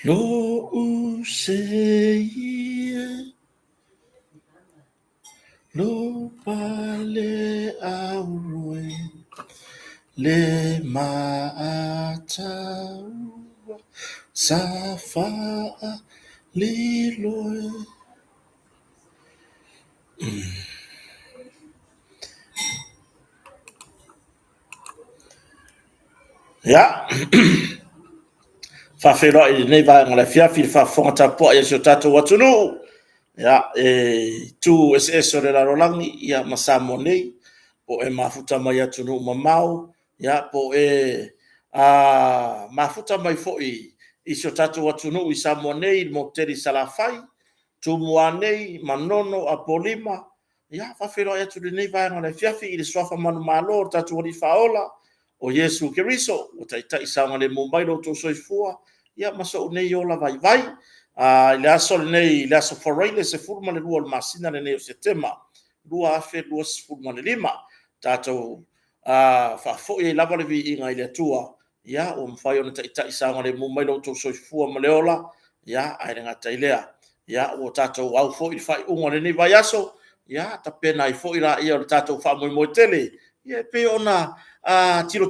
Lo usei lo pale auroi le maata safa liloe. Ya. Fa fero i nei va ngala fia fi fa fonta po ya tato watunu. Ya tu es ore la rolangi ya masamo nei po e mafuta mai atunu mamau ya po mafuta mai foi i tato watunu i samo nei mo teri salafai tu muanei manono apolima ya fa fero ya tu nei va ngala fia fi i swafa manu malo tatu ri faola o Yesu Keriso o tai sanga le mumbai lo to soifua ya maso nei ola vai vai le aso nei le aso foreile se furma le lua masina le nei se tema lua afe lua se furma le lima tato fa fo e lava le vi inga ile tua ya o mfai ona tai sanga le mumbai lo to soifua ma le ola ya ai nga tailea ya o tato au fo i fai unga le nei vai aso ya ta pena i fo ira ia o tato fa mo tele ye pe ona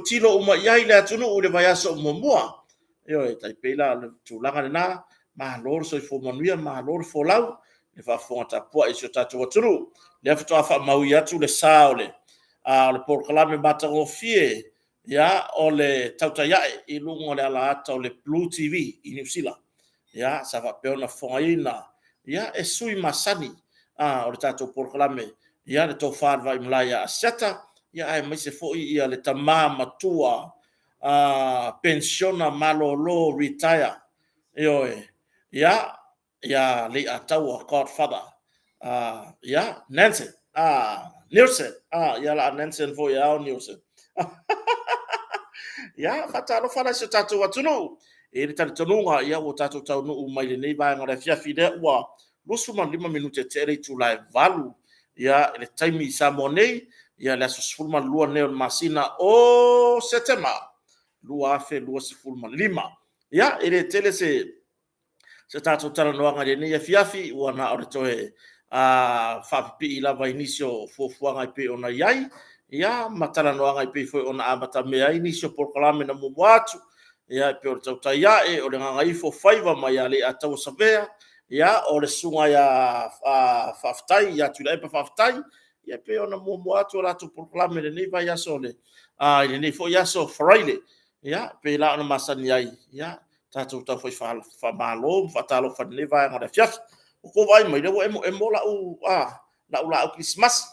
tilo uma yai le atunu o le vai aso mo mua yo e tai pela le tulaga na ma lor so fo manuia ma lor fo lau le fa fonta po e so tatu waturu le fa fa mau ya tu le saole le porklame bata o fie ya o le tauta ya i lungo le ala ata o le Blue TV i New Zealand ya sa va pe ona fongaina ya e sui masani o le tatu porklame ya le to fa vai mlaya asata ya ai mai se fo ia le tama matua pensiona malolo retire yo ya le atawa godfather ya Nancy Nielsen ya la Nancy fo ya Nielsen ya fatalo fala se tatu watunu e le tanunga ya o tatu tau no mai le nei ba ngara fia fide wa lusuma 5 minute tere tu live valu ya le time sa monei ya la susfulma lua neon masina o setema lua fe lua sifulma 5 ya ele tele se tatu tala noanga le nei fiafi wana ore toe fa pi la va inicio fuanga pe ona yai ya matala noanga pe foi ona amata me inicio proclame na muatu ya pe o tau ya e o le ngai fo faiva mai ale atau savea ya o le sunga ya faftai ya tu le pa faftai ya pe ona muatu la tu proclame le nei vai asole le nei fo ya so fraile ya pe la ona masani ya tatu ta foi fa malo fa talo fa le vai ngada fiaf ko vai mai le e mo la u la u Christmas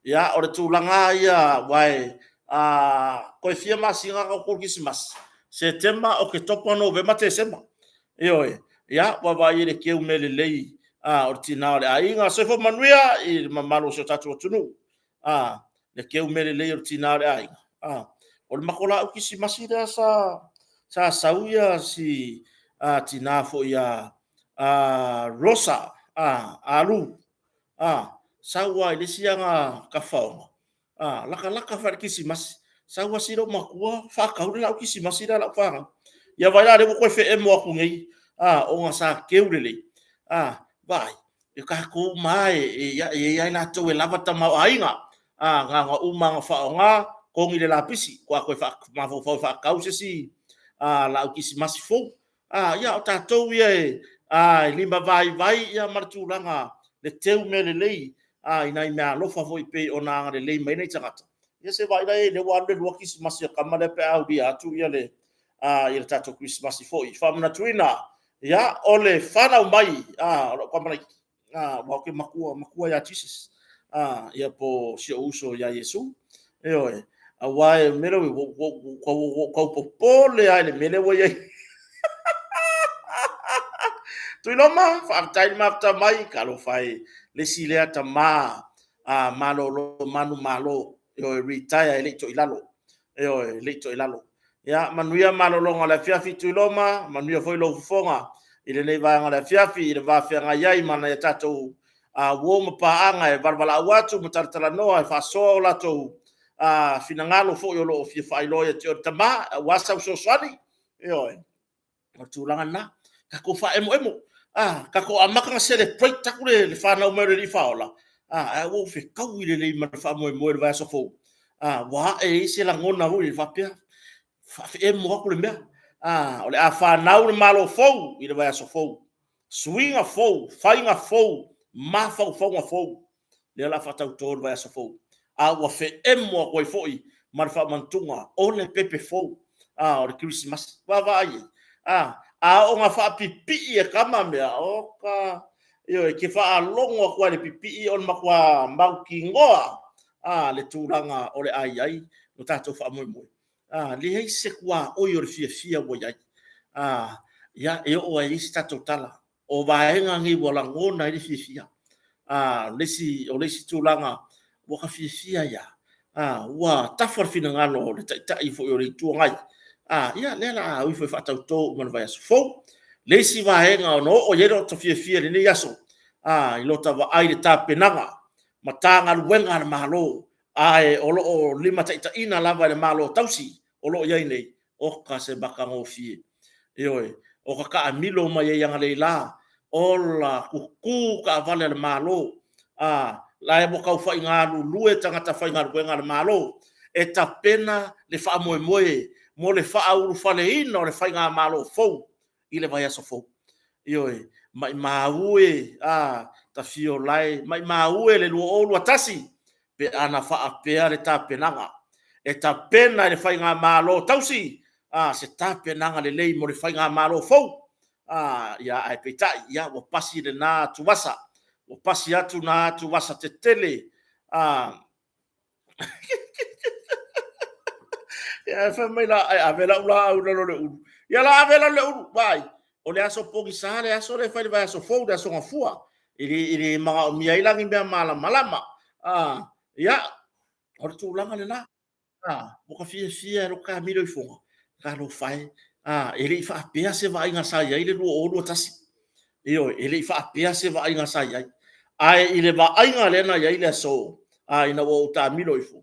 ya o le tulanga ia vai ko fia masinga ko Christmas setembro o que topo novembro decembro ya wa vai le ke umele lei ortina le ainga se fo manuia i mamalo so tatu tunu le ke umele lei ortina le ainga o le makola u Christmas ida sa sauia si tina fo ia rosa alu saua ile sianga ka faunga laka fa Christmas saua siro makua fa ka ula o Christmas ida la fa ya vai ale ko fe e mo ku ngai o nga sa keulele vai e ka ko mai ya na to e lava ta ma ainga nga uma fa nga ko ngi le lapisi ko fa ma fa ka si la o Christmas fo ya o tatou ia lima vai ia martulanga le teu mele lei ina me lo fa foi pe ona le lei mai nei tangata ia se vai dai le wa le Christmas ia kamale pe au dia tu ia le ia tatou Christmas fo i fa na tuina ya ole fana mai ko mai wa ke makua ya Jesus ia po si uso ya Yesu awai mele ko pole ai le mele wo ia tu loma fa tai mafta mai kalo fai le silea tama malo manu malo retire le to ilalo le to ilalo ya manuia malo longa la fiafi tu loma manuia foi lo fonga ile nei va ngala fiafi ile va fa ngai mana ya tato wo mapaanga e barabala watu matartala noa e faso la to finangalo fo yo lo fi failo e tio tama wasa so swani yo o tulanga na ka ko fa emo ka ko amaka celebrate takule le fa na umere li faola wo fi kawile le ma fa mo va so fo wa e se la ngona hu fa pia fa emo ko le me ole a fa na u malo fo ile va so fo swing a fo flying a fo ma fo fo le la fa tau to va so fo wa fe emo ko foi mar fa mantunga o le pepe fo o le Christmas va vai o nga fa pipi e kama mea o ka yo ke fa longo ko le pipi on ma kwa mbau kingoa le turanga o le ai no tato fa mo le hei se kwa o yo fia wo yai ya e o ai sta totala o vaenga ngi wala ngona i fia lesi turanga wo ka fia ya wa tafar fina ngalo le tai fo yo le tuangai ia lela ui foi fata to man vai fo le si vai nga no o yero to fie le ni yaso i lota va ai le tapenanga matanga luenga na malo ai o lima ta ina lava le malo tausi o lo ia nei o ka se baka ngo fie oi o ka amilo mai yang le la o la kuku ka vale le malo la e boka fa inga lu e tanga ta fa inga luenga le malo e tapena le fa moe mo le fa au fa le ino le fa nga malo fo i le vai aso fo oi mai maue ta fio lai mai maue le luo lu atasi pe ana fa apea le tapenanga e tapena le fa nga malo tausi se tapenanga le lei mo le fa nga malo fo ya ai peta ya wo pasi le na tuwasa wo pasi atu na tuwasa te tele ya fa mai la avela ula le ya la avela le vai o le aso pogi sale aso le fai vai aso fo da so ngafua ili ma mi ai la ngi malama ya o tu langa le na o ka fia ro ka mi lo fonga ka lo fai ili fa pea se vai nga sa ya ile lo o lo tasi ili fa pea se vai nga sa ya ai ile va ai nga le na ya ile so ina wo ta mi lo fo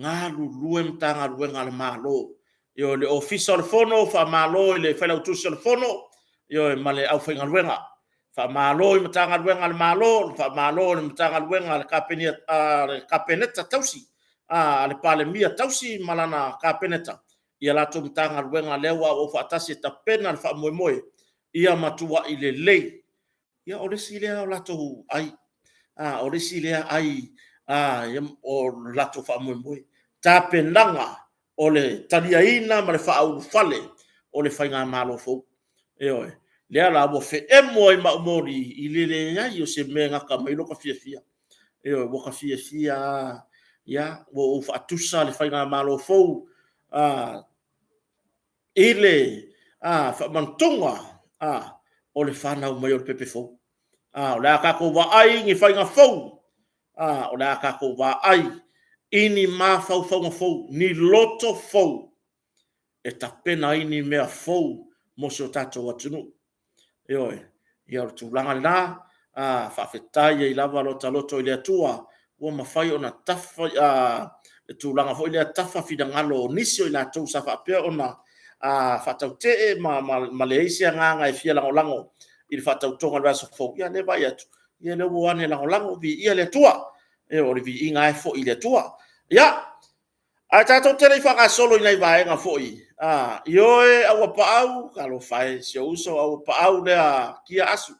nga lulu mtanga luenga le malo yo le official fono fa malo le fela official fono yo male au fenga luenga fa malo mtanga luenga le malo fa malo mtanga luenga le kapeneta tausi le pale mia tausi malana kapeneta ia la tu mtanga luenga lewa o fa tasi ta pena fa moe ia matua ile lei ia o le sile la tu ai o le sile ai o lato fa moe tapenanga o le taliaina ma le fa au fale o le fainga malo fo le ala bo fe emo i ma mori i le ya yo se menga ka mai lo ka fia bo ka fia ya wo fa tusa le fainga malo fo ile fa mantonga o le fana o mai o pepe fo o le ka ko va ai ngi fainga fo o le ka ko va ai ini ma fau ni loto fau e ta pena ini mea fau mo so tato watunu ia o tūlanga na whawhetai e lava loto i lea tua ua mawhai o na tafa e tūlanga fo i lea tafa whina ngalo o nisi o i la tau sa whapea o na whatau te ma le eisi a nganga e fia lango i le whatau tonga rea so fau ia le vai atu ia le uane lango vi ia lea tua o le vi inga e fo i lea tua ia a tatou tele fa solo ina vai nga foi ioe au paau kalo fai se uso au paau le kia asu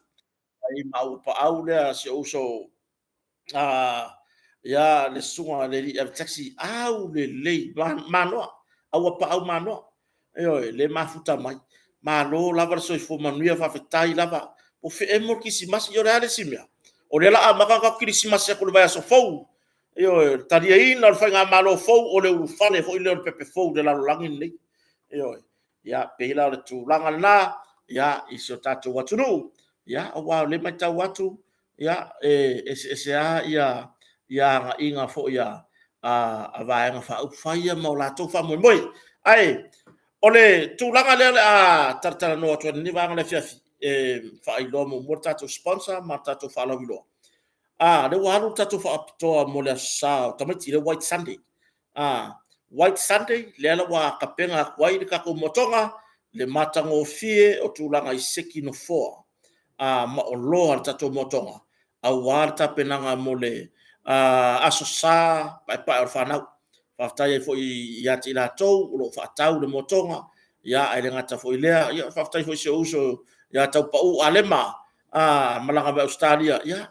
ai mau paau le se uso ya le sunga le taxi au le mano au paau mano le mafuta mai malo lava so fo manuia fa fetai lava o fe emo kisimas yo reale simia o le la maka ka kisimas se ko vai so fo taria ina o whainga malo fau o le urufane fo i leo pepe fau de la langi nei. Ia, pehila o le tūlanga na, ia, isi o tātou watunu. Ia, o wao le mai tau watu. Ia, se a ia nga inga fo ia a vaenga whau whaia mau lātou wha moi moi. Ai, o le tūlanga lea a taratara noa tuani ni vanga le fiafi. Whai loa mo mo tātou sponsor, ma tātou whalau iloa. le walu tatu fa apitoa mo le sa tamati le White Sunday. White Sunday le ala wa kapenga wai le kako motonga le matango fie o tulanga i seki no foa. Ma o loa tatu motonga. A warta penanga mo le aso sa pa o whanau. Whaftai fo i ati la tau, ulo whaatau le motonga. Ia ai le ngata fo i lea. Ia whaftai fo i se uso ia tau pa u alema. Malanga me Australia. Ia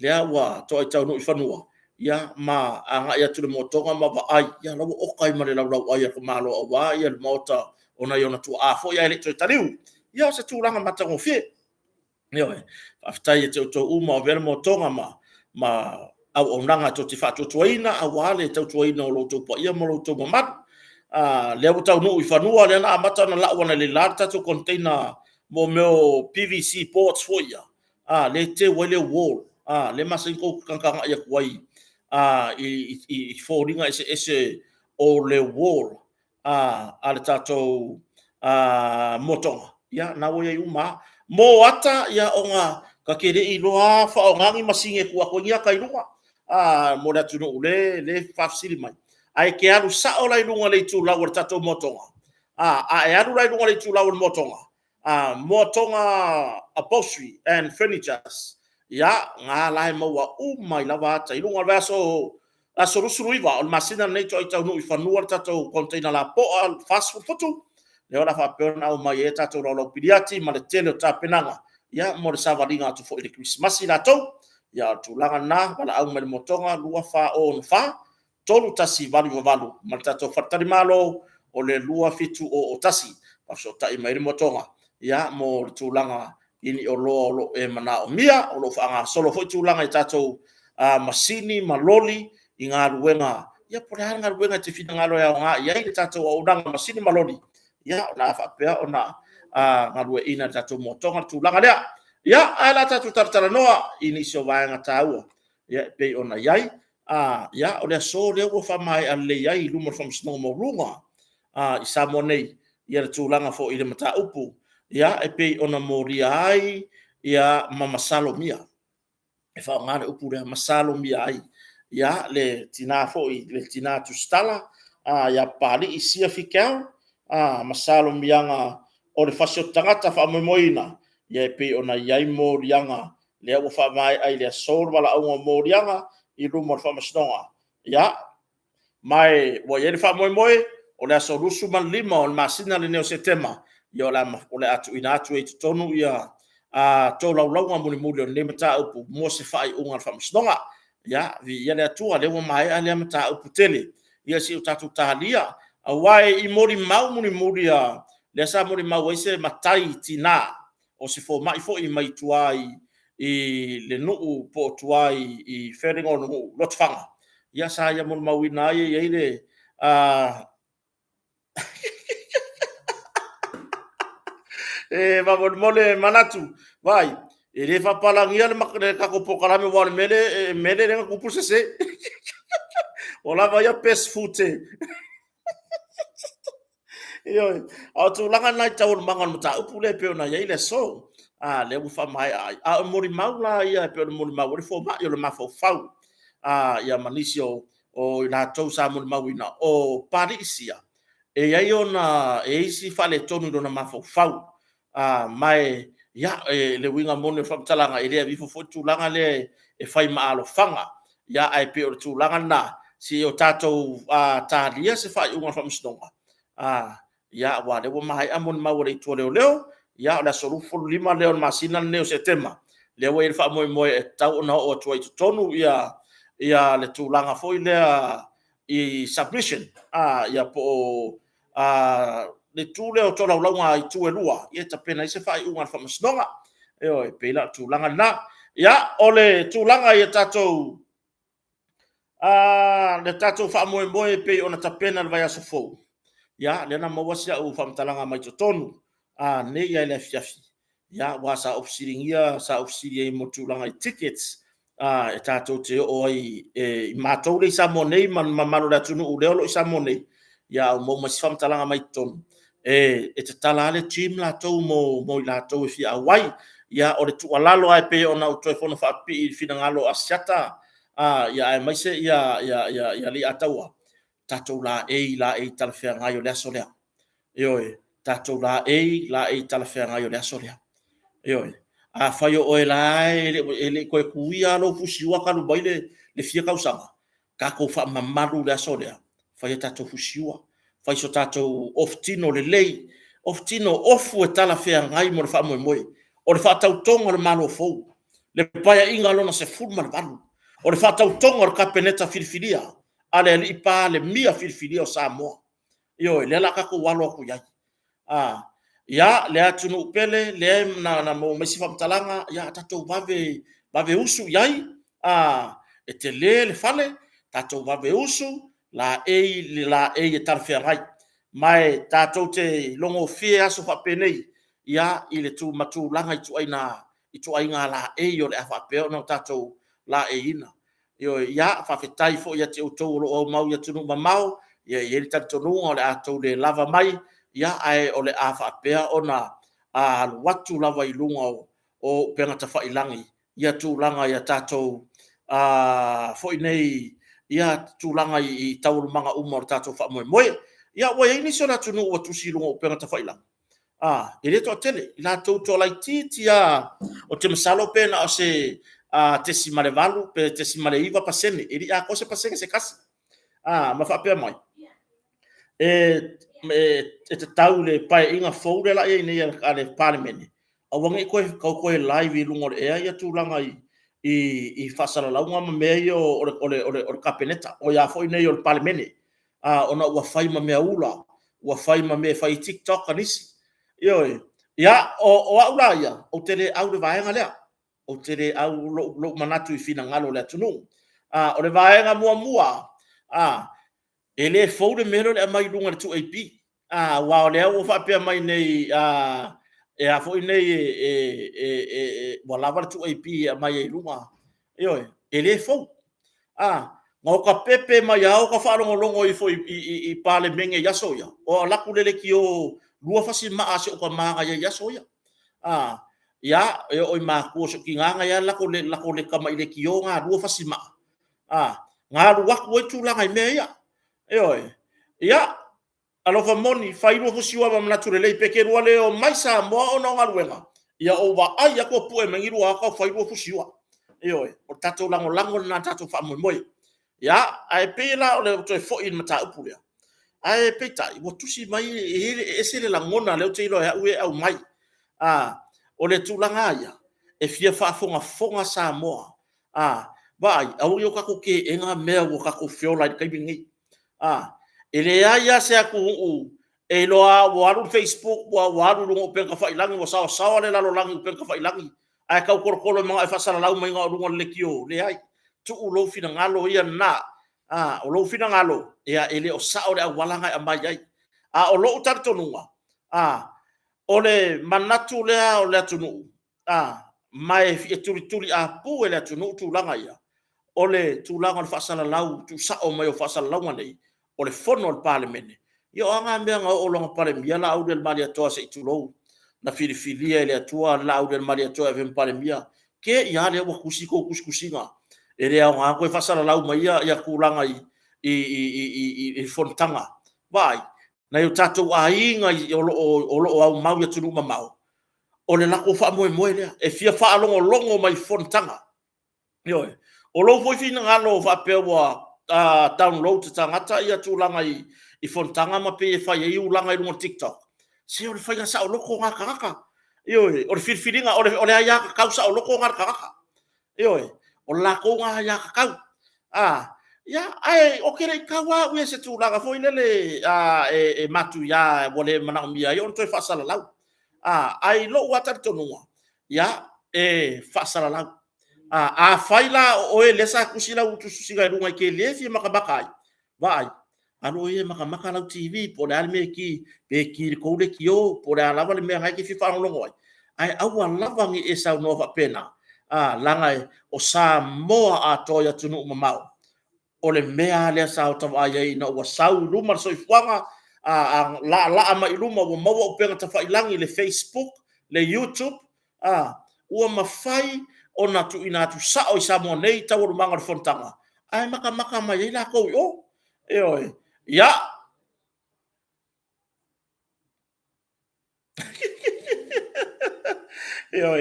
lea wa to ai tau no i whanua. Ia ma anga ia tu le motonga ma wa ai. Ia lawa okai ma le lau ai ko malo a wa. Ia le mota ona i ona tu a fo ia le toi tariu. Ia se tūranga matango fie. Ia whaftai e te uto uma o vele motonga ma au onanga to te whātua tuaina, a wale tau tuaina o loutou pa ia mo loutou mamatu. Lea tau nuu i whanua, lea na amata na lau wana le lāta tatu container mo meo PVC boards fo ia. Le te wale wall, le masin kou kankanga ia kuai, i whōringa ese o le wall, le tātou motonga. Ia, na woia i uma, mo ata ia o ngā ka kere i loa wha o ngangi masinge kua ko ngia kai lunga. Mo le tunu le whafsiri mai. Ai ke alu sa o lai lunga le tu lau tato motonga. E alu lai lunga le tu lau motonga. Motonga upholstery and furnitures. Ia, ngā lai maua umai lava ata. I lunga vaso rusuruiva o masina nei to i tau nui whanua tato container la poa fast food fotu. Le ora whapeona au mai e tato rolo piriati ma le tele o tāpenanga. Ia, mo le savaringa atu fo i le Christmasi la tau. Ia tūlanga nā, wala au mele motonga, lua wha o na wha, tolu tasi valu valu, ma le tatou whatari malo, o le lua fitu o tasi, paso tai mai le motonga. Ia, mo le tūlanga, ini o lo e mana o mia, o lo whaanga solo fo i tūlanga i tatou masini, maloli, i ngā ruenga. Ia, pore hana ngā ruenga te whina ngā loa o ngā, ia i le tatou o unanga masini maloli. Ia, o nā whapea, o nā ngā rue ina tatou motonga, tūlanga lea. Ia, ala tatu tartara noa, ini sio vaenga taua. Ia, pei ona iai. Ia, o lea so lea ua whamai a le iai, luma whamsnonga mo runga. I samo nei, ia le tūlanga fo i le mata upu. Ia, e pei ona moria ai, ia mamasalo mia. E whao ngāre upu rea masalo mia ai. Ia, le tina fo i, le tina tu stala. Ia pali i sia fikau. Masalo mianga o le fasio tangata wha moimoina. Ia pe ona iai morianga lea ua whamai ai lea sor wala aunga morianga i rumor whamasnonga. Ia, mai wa iere whamoimoe o lea sorusu man lima o le masina le neo setema. Ia o le atu ina atu e tutonu ia tō laulaunga muni muli o le mata upu mo se whai unga whamasnonga. Ia, vi ia lea tua lea ua mai ai lea mata upu tele. Ia si o tatu tahalia. A wai i mori mau muni muli a lea sa mori mau eise matai tina. O se fo mai fo i mai tuai i le nuu po tuai i wheringo nuu lotwhanga. Ia sa ia mon mawina ai e le mamon mole manatu. Vai, e le whapalangia le makare kako pokarame wane mele renga kupu se. O lava ia pes fute. Iyo, au tu langa nai tau mangan mata upu le pe ona ia le so. Le ufa mai ai. Mori maula ia pe ona mori mau le fo mai le mafo fau. Ia manisio o ina tau sa mori mau ina o Parisia. E ia ona e isi fale tonu dona mafo fau. Mai ia le winga mone fa talanga ile vi fo tu langa le e fai maalo fanga. Ia ai pe o tu langa na si o tatou talia se fai unga fa mstonga. Ia wa le mai amon mawre to leo ia la sorufu lima leo masina leo setema le we fa mo e tau na o to tonu ia le tulanga foi le i submission ia po le tu leo to la longa i tu elua ia ta pena se fa unga fa masnonga e pe la tulanga na ia ole tulanga ia tatou le tatou fa mo pe ona ta pena vai aso fo. Ya le na mawasia u famtalanga mai tonu ne ya le fiafi ya wasa ofsiringia sa ofsiria mo tulanga i tickets e tatou te o ai e matou le sa monei man mamalo la tunu u le sa monei ya mo mas famtalanga mai tonu e te tala le team la tou mo la tou fi awai ia o le tualalo ai pe ona o toe fono faapi i finagalo asiata ia ai mai se ia li ataua tatou la e talafeagai o le aso lea ioe tatou la e talafeagai o le aso lea ioe a fai o e la ele koe kuia lo fusiua kalu bai le fia kausaga kako faamamalu le aso lea fai tatou fusiua fai so tatou ofitino lelei ofitino ofu e talafeagai mo le faamoemoe o le faatautoga o le malo fou le paeaʻiga lona se fulu ma le valu o le faatautoga o le kapeneta filifilia a le alii pa le mia filifilia o Samoa ioe le ala kakou alo aku iai ia le atunuu pele le na mo maisi faamatalaga ia tatou vave usu iai e tele le fale tatou vave usu la e talafeagai mai tatou te logofie aso faapenei ia i le tumatulaga i tuaiga la o le a faapea ona tatou la ina io ia faafetai foʻi ia te outou o loo au mau ia tunuu mamao ia i le talitonuga o le a tou le lava mai ia ae o le a faapea ona alu atu lava i luga o pega tafailagi ia tulaga ia tatou foʻi nei ia tulaga i taualumaga uma o le tatou faamoemoe ia ua iai nisi ona tunuu ua tusi luga o pega tafailagi e lē toʻatele i latou toʻalaitiiti o te masalo pena o se tesi ma le valu pe tesi ma le iva pasene e lii a kose pasene se kasi ma faapea mai e tatau le paeʻiga fou le laʻi ai nei a le palemene auageʻi koe live i luga o le ea ia tulaga i faasalalauga ma mea ia o le kapeneta o iā foʻi nei o le palemene ona ua fai ma mea ula ua fai ma mea fai tiktok anisi ioe ia o aʻu la ia ou tele au le vaega lea ou tele au loʻu manatu i finagalo le atunuu o le vaega muamua e lē fou le melo le amai luga le tuaipi ua o le au ua faapea mai nei e a foʻi nei ua lava le tuaipi e amai ai luga ioe e lē fou gao ka pepe mai ao ka faalogologo i foʻi i palemege i aso ia o laku lele kio lua fasimaa se o ka maga ia i aso ia ia e o i makua so kigaga ia lako le kamaʻi le kio galua fasimaa galu aku ai tulaga i mea ia ioe ia alofa moni failua fusiua ma manatu lelei pekelua le o mai Samoa ona o galuega ia o vaai aku apue magilua akau failua fusiua ioe o tatou lagolago lena tatou faamoemoe ia ae pei la o le toe foʻi i mataupu lea ae peitaʻi ua tusi mai ese le lagona leo te ilo e aʻu e au mai o le tulaga ia e fia faafogafoga Samoa vaai auagi o kako keʻega mea ua kako feola i le kaimigei e leā ia se akuʻu e iloa ua alu Facebook ua alu luga o pega kafailagi ua saosaoa le lalolagi o pega kafailagi ae kau kolokolo e maga e faasalalau mai ga o luga le lekio leai tuu lou finagalo ia na o lou finagalo ia e lē o saʻo le aualaga e amai ai o loʻu talitonuga o le manatu lea o le atunuu mae e tulituli apu e le atunuu tulaga ia o le tulaga o le faasalalau tusaʻo mai o faasalalauga nei o le fono o le palemene ia o aga mea gaoʻologa palemia laau le maliatoa seʻi tulou na filifilia i le atua laau le maliatoa e vema palemia ke ia lea ua kusi kou kusikusiga e lē aoga koe faasalalau mai ia kulaga i fonotaga vaai nai o tatou aiga o loo au mau ia tunuu mamao o le lako faamoemoe lea e fia faalogologo mai fonotaga ioe o lou foi finagalo faapea ua download te tangata ia tulaga i fonotaga ma pe e fai ai ulaga i luga TikTok se o le faiga saʻoloko gakagaka ioe o le filifiliga o le aiā kakau saʻoloko gakagaka ioe o le lakou gaiā kakau ia ae o ke leʻi kau aʻu ia se tulaga foi lele e matu iā ua le manaʻomia ai ona toe faasalalau ai loʻu a talitonuga ia e faasalalau afai la o e lesa kusi lau tususiga i luga i kelie fia makamaka ai vaai alo ia makamaka lau TV po le ale mea ki pe ki le kou le kio po le alava le mea gai ke fifaalologo ai ae aua lava gi e saunoa faapena laga o Samoa atoa ia tunuu mamao o le mea lea sa o tavaai ai na ua sau luma le soifuaga laʻalaʻa mai luma ua maua o pega tafailagi le Facebook le YouTube ua mafai ona tu ina tu sao i Samoa nei tau o manga fontanga ai maka mai la ko yo oi ya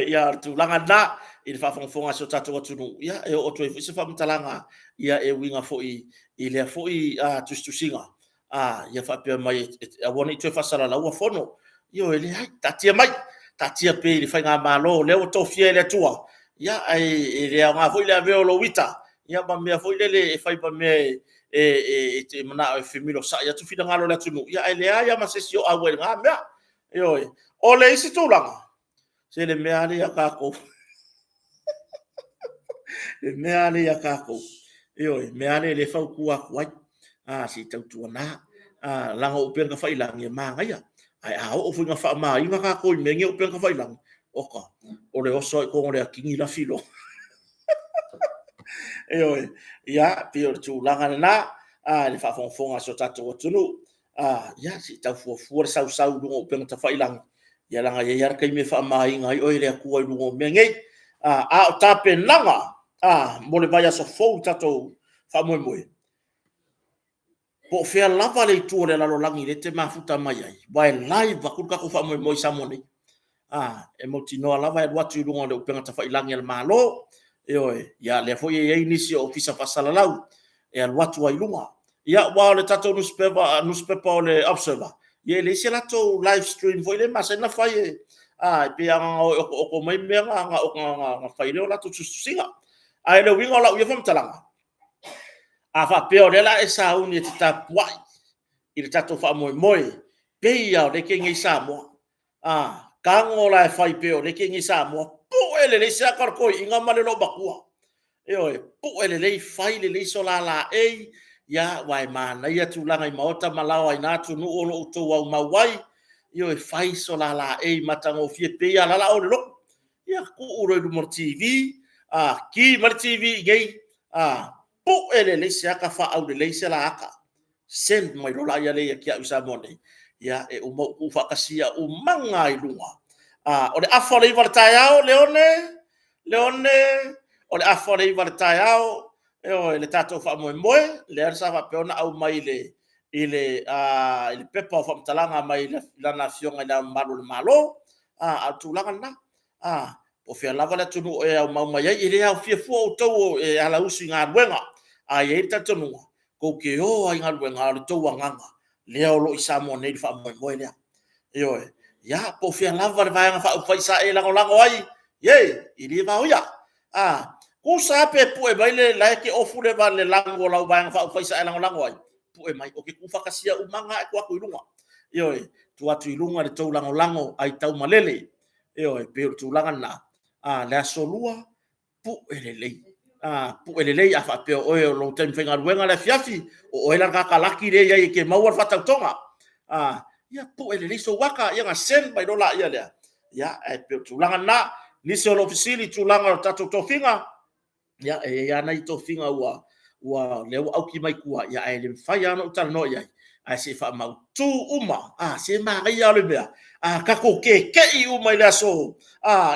ya tu langa na i fa fonga so tatu watu no ya e o tu se fa mtalanga ya e winga fo i le fo i tu singa ya fa pe mai a woni tu fa sala la wa fono yo ele hai tatia pe le fa nga malo le o to fie le tua ya ai le nga fo le ave lo wita ya ba me fo le fa ba me te mana e femilo sa ya tu fi ngalo le tunu ya ele ya ma se sio a we nga me yo o le isi tu langa se le me ali ya kako me ale ya kako me ale le fa ku wai si tau tu na langa o pe ka fai lang ye manga ya ai o fu nga fa ma i nga kako me nge o pe ka fai lang oka o le oso ko le kingi la filo ya pe tu langa na le fa fonga so tatu tunu ya si tau fu sau dungo pe ka fai lang ya langa ya yar kai me fa ma i nga o le ku ai dungo me nge o tape langa mo le vai aso fou tatou fa moe. Po fea lava le tu le lalo langi le te mafuta mai ai. Vai live ku ka ko fa moe sa moni. E mo tino lava e watu i lunga le upenga ta fa ilangi al malo. Ya le foi e inicio ofisa fa salalau. E al watu ai lunga. Ya wa le tatou newspaper o le observer. Ye le se lato live stream foi le masa na fa e pe anga o ko mai me nga o fa ile o lato singa. Ai le winga la uia fam talanga fa peo le la esa uni te tapuai i le tato fa moe pe ia le ke ngi sa mo kango la fai peo le ke ngi sa mo pu ele le sa kar ko inga male lo bakua pu ele le fai le so la ya wai mana ia tu langa i maota malawa i natu nu o to wa mawai fai so la matango fie pe ia la o lo ya ku uro du mor TV ki mar TV gay pu ele le se aka fa au le se la aka send mai rola ya le kia usa mone ya e o mo ku fa kasia o manga i lunga o le afa le vartai ao leone o le afa le vartai ao o le tato fa mo le sa fa pe ona au mai le ile pepa fa mtalanga mai la nation ina malo a tu langa na o fia lava le tunu e au mai ai ile au fia fu o tau e ala usi ngā ruenga e ta tunu ko ke o ai ngā ruenga le tau nganga le o lo i Samoa nei fa mo le ya po fia lava le vai fa u faisa e lango ai ile va o ya ko sa pe pu e mai le la ke o fu le va le lango la vai fa u faisa e lango ai pu e mai o ke ku fa kasia u manga e ko ilunga tu atu ilunga le tau lango ai tau malele pe tu langa na le solua pu elelei a fa pe o lo tem fenga ruenga le fiafi o ela ka laki le ia ke mau fa tau tonga ya pu elelei so waka ia nga sen by dola ia le ya pe tu langa na ni se lo ofisili tu langa tatu tofinga ya ya na to finga wa le au ki mai kua ya ele fai ana utal no ia se fa mau tu uma se ma ia le bea ka ko ke i uma ile so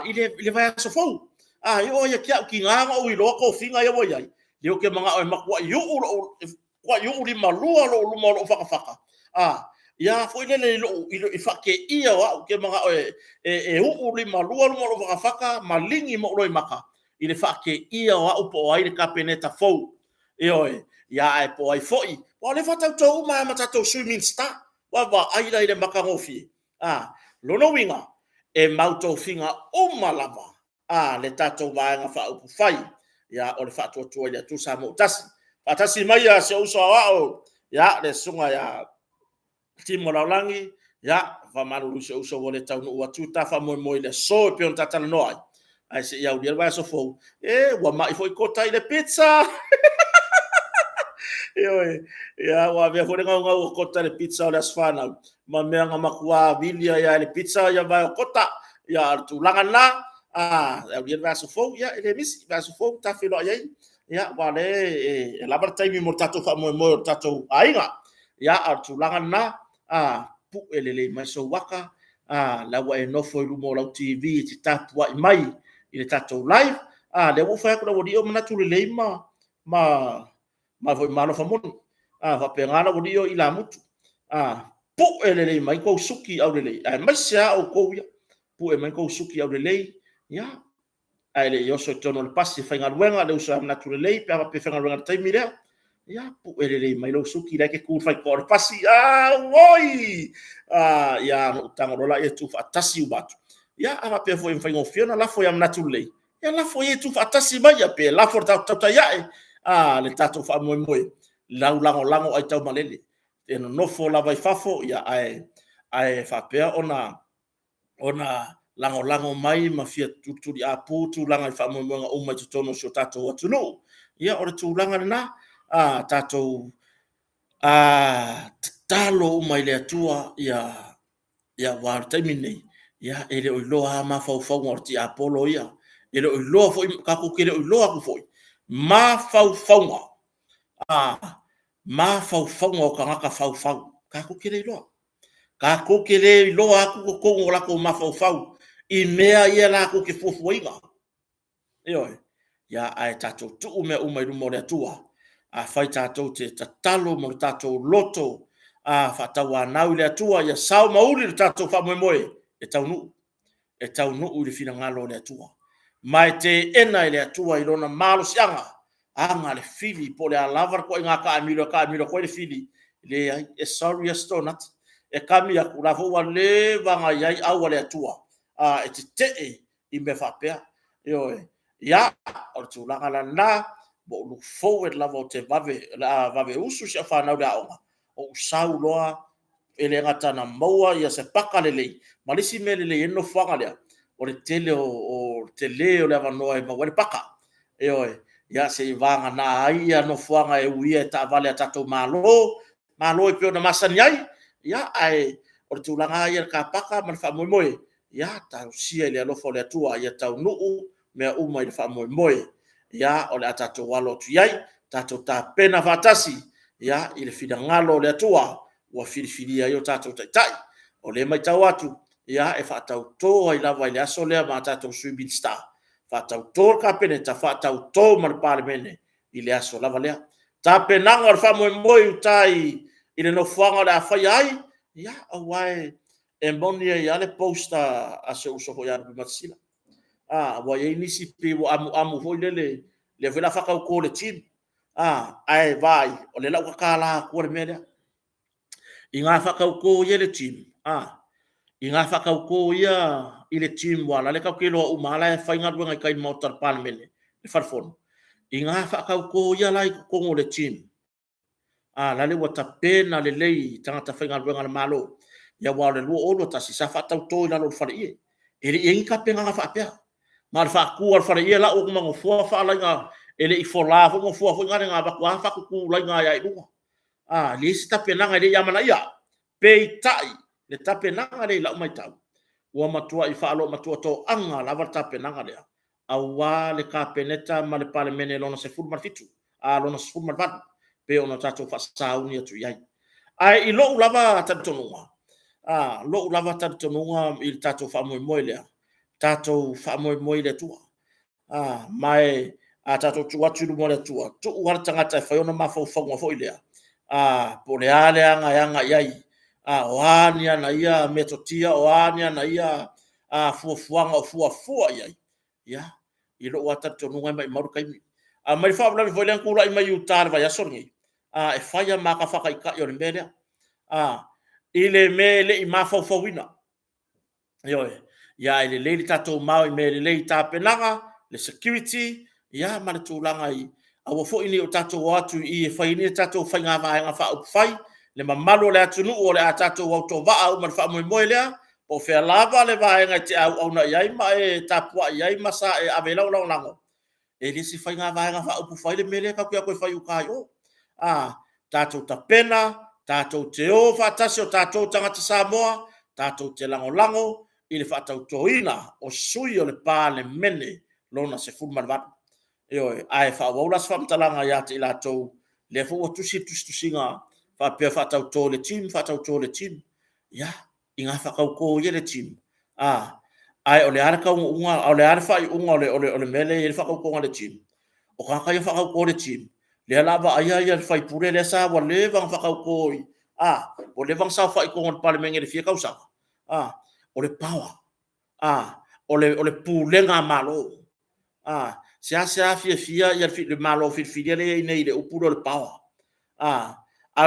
ile vai so fou yo ya kia ki nga o i lo ko finga ia wa ia le ke manga o makwa yu ri malua lo mo faka ya foi le lo i fa ke ia wa ke manga o ri malua lo mo faka malingi mo lo maka ile fa ke ia wa upo ai le kapeneta fou ya po ai foi o le fa tau ma tau swimming star wa ai le maka ngofi lono winga e mauto finga malava le tato va nga fa upu fai ya o le fa to ya tu sa mo tasi mai ya se uso wa ya le sunga ya timo laulangi ya va malu se uso wo le tau no wa tu ta fa mo le so pe on tata no ai se ya u dia va so fo wa mai foi kota ile pizza ya wa via fo nga kota le pizza o le asfana ma me nga makua vilia ya le pizza ya va kota ya tu langa na dia va so fo ya ele mis va so fo ta filo ya vale la bartai mi mortato fa mo tato ainga ya tu langa na pu ele mai so waka la wa no fo lu mo la TV ti tapu mai i le tatou live le ua fai ko wadi o manatu le lei ma voi malo famoni va pengana wadi o ila mutu pu ele lei mai ko suki au le lei ai mai sia o ko ia pu e mai ko suki au le lei ya ai le yo so tono le pasi fai ngaluenga le usa manatu le lei pe pe fai ngaluenga taimi le ya pu ele lei mai lo suki le ke ku fai ko le pasi woi ya no tango rola e tu fatasi ubatu ya ava pe foi fai ngofiona la foi amnatu lei ya la foi tu fatasi mai ya pe la for ta ya le tato fa mo mo lau lango ai tau malele e no fo la vai fafo ya ai fa pe ona lango mai ma fia tu di apu tu langa fa mo mo o mai tono so tato watu no ya ora tu langa na tato talo mai le atua ya war termine ya ele o loa ma fa ngorti apolo ya ele o loa fo ka ko kele o loa ko foi ma fa ma fa ngo ka fa ka ko kele loa ka ko kele loa ko ngola ko ma fa i mea ia la ko ke fofuinga yo ya ai tato tu me o mai mo le atua fai tato te talo mo tato loto fa tawa na le atua ya sao mauli tato fa mo moe e tau nu le fina ngalo le atua mai te ena le atua i lona malo sianga anga le fili po le alavar ko nga ka amilo ko le fili le e sorry astonat e kami ya kula fo wale vanga yai au le atua e te i me fa pe yo ya o tu la na bo lu forward la vo te vave usu se fa na da o sau loa ele ngata na maua ia se pakalele malisi melele eno fangale o le tele o tele o le vanoa ma wale paka ya se vanga na ia no fanga e uia ta vale tato malo e pe na masani ai ya ai o tu langa ia ka paka man fa moi ya ta sia le lo fo le tua ia ta no me o mai fa moi ya o le tato walo tu yai tato ta pena fatasi ya ile fida ngalo le tua wa filifilia yo tato tai o le mai tau atu ya e fa tau to ai lava ile aso le ma tato swimming star fa tau to ka pene ta fa tau to mar parmene ile aso lava le ta penanga o fa mo utai ile no fuanga la fa ai ya awai e monia ya le posta aso uso ho ya matsila wa ye nisi pe wo amu ho le vela fa ka ko le team ai vai o le la ka la ko le media i ngā whakauko ia le team. I ngā whakauko ia i le team wala. Le kau kelo o umala e whainga ruanga i kai mautar panemene. Le wharfono. I ngā whakauko ia lai kongo le team. La le wata pena le lei tangata whainga ruanga le malo. Ia wale lua olo tasi sa whatau tōi lalo le whare ie. E le i ka penga ngā whapea. Ma le whakua le whare ie la o kumango fua wha nga e le i whola fungo fua ngā waku a whakuku lai ngā ia i runga. Le si tapenanga le yamana ia pe tai le tapenanga le la mai tau wa matua i falo matua to anga la va tapenanga le awa le kapeneta ma le parlemene lona se ful marfitu lona se ful marvat pe ona tato fa sauni atu yai ai i lo lava tatonunga lo lava tatonunga il tato fa mo le tato fa mo le tua mai tato tua tu mo le tua tu war tangata fa ona ma fo fo ile po le ale anga iai oania na ia metotia oania na ia fuafuanga fua iai ya i lo wata tonu mai maru kai mai fa bla foi len kula i mai utar vai asongi e faia maka fa kai ka yo mbele ile mele i mafa wina yo ya ile le tato mau i mele le tapenanga le security ya mara tulanga i awa fo ini o tato watu i e fai ni tato fai ngā vaenga wha upu fai, le mamalo le atunu o le a tato wauto waa au man wha moe lea, po whea lava le vaenga te au na iai ma e tapua iai masa e ave lau lango. E lisi fai ngā vaenga wha upu fai le mele ka kia koe fai ukai o. Tato ta pena, tato te o whatasi o tato tangata Samoa, tato te lango, i le whatau toina o sui o le pā le mene lona se fulman watu. Ai fa wolas fam talanga ya te la to le fo tusi singa fa pe fa tau to le team ya inga fa ko ye le team ai ole ara ka unga ole ara fai unga ole mele e fa ko ngale chim o ka ka fa ko le chim le lava ai ai fai pure le sa wa le vang fa ko o le vang sa fai ko ngon pale menge le fia ka usa ole power ole pulenga malo sia fia ia fi le malo fi le nei le upuro le power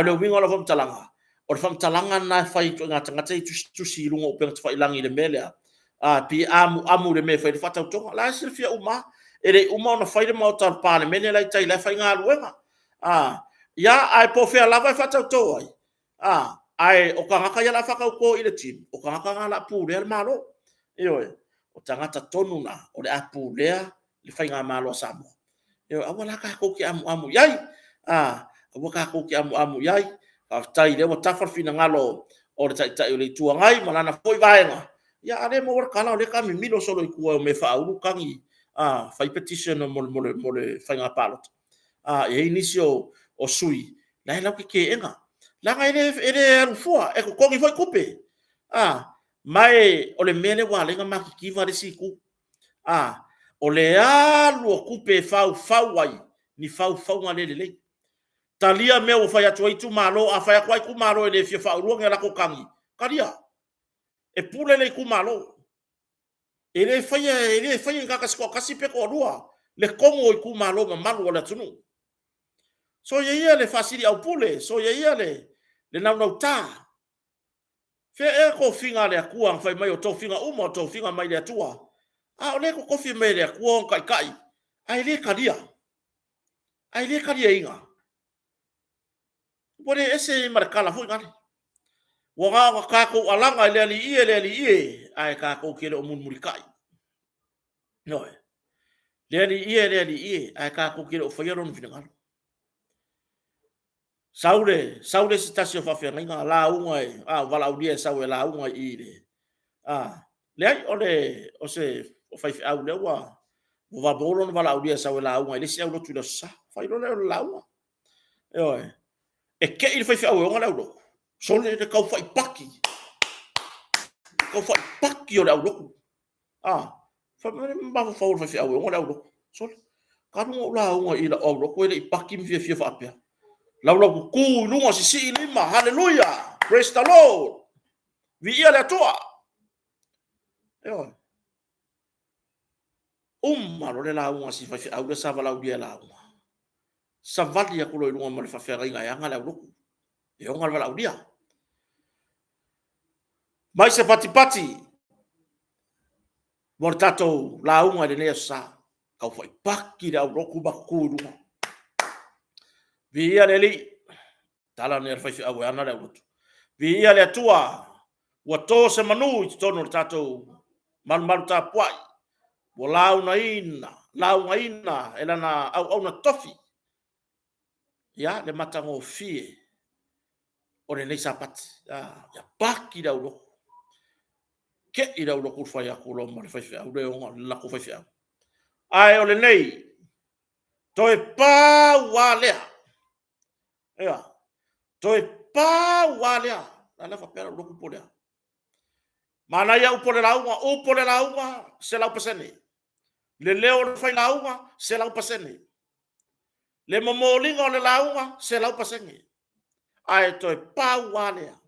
le winga lo fam talanga o fam talanga na fai ko ngata ngata tu si lungo pe fai langi le mele pi amu le me fai le fata to la sia fia uma ele uma na fai le mo tal pa le mele la tai la fai nga luenga ya ai po fe la vai fata to ai o ka ngaka ya la fa ko ile tim o ka ngaka la pu le malo o tangata tonu na o le apu lea le fai ngā malo samo. Awa la ka ko ki amu yai. Awa ka ko ki amu yai. Tai le wa tafar fina ngalo o le tai le tua ngai malana foi vaenga. Ya ale mo war kala le ka mi milo solo i kua me fa uru kangi. Fai petition mo le fai ngā palot. E inisio o sui. La la ke enga. La ngai ele arufua e ko kongi foi kupe. Mai o le mele wa lenga makikiva le siku o le alu o kupe fau ai ni fau ngale le talia me o fai atu ai tu malo a fai kwai ku malo e le fia fau ruanga la ko kangi karia e pule le ku malo ele fai nga kasko kasi pe ko rua le komo i ku malo ma malu o le tunu so ye le fasili au pule so ye le nau ta fe e ko finga le akua fai mai o to finga uma o to finga mai le atua o le ko kofi mai le akua kai ai le karia inga pore ese markala fu ngani wa ka ko alanga le ali ai ka ko kele o mun murikai no le ali ai ka ko kele o fairon finga Saule si tasio fa fe nga la unga wala udia sawe la unga i le le ai o se o fai au le wa va bolo no wala udia sawe la unga le si au tu le sa fai lo le la unga e ke il fai au unga la ulo so le ka fai paki o la ulo fa me ba fa fai au unga la ulo so ka no la unga i la ulo ko le paki mi fi fa apia Lau ku lunga si lima. Hallelujah. Praise the Lord. Vi ia le tua. Malo le launga si fai au le sava lau dia launga. Savali aku lo lunga mal fa ringa ya ngala luku. Ngal lau dia. Mai se pati. Mortato launga de nesa. Kau fai paki da roku baku lunga. Via leli tala ne fai au ana le utu via le tua wa to se manu i tono tato man ta puai wo launa ina ela na au na tofi ya le matango fie o le nei sapat ya paki da ulo ke ira ulo ku fai aku lo ma fai au le la ku fai au ai o le nei to e pa wale toi pa walea la fa pera lo ku pola mana ya upole launga se la pasene le leo fai launga se la pasene le momolinga le launga se la pasene ai toi pa walea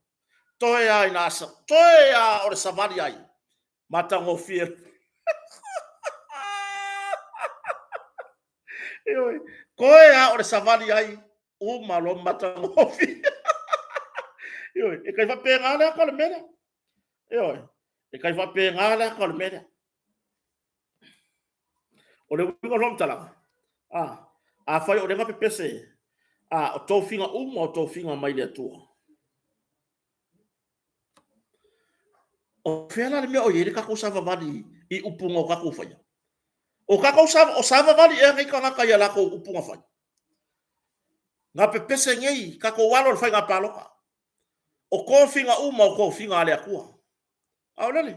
toi ai nasa toi a o savali ai matango fier koe a o savali ai o malo matango fier e kai fa pega le ko le mena e kai fa pega le ko le mena o le ko rom tala a fai o le ka pese o to finga o to finga mai le tua o fela le me o yele ka ko sava vali i upunga ka ko fai o ka ko sava vali e ngai ka ka ya la ko upunga fai nga pese ngai ka ko walo fai nga paloka o ko finga o ko finga le akua au lele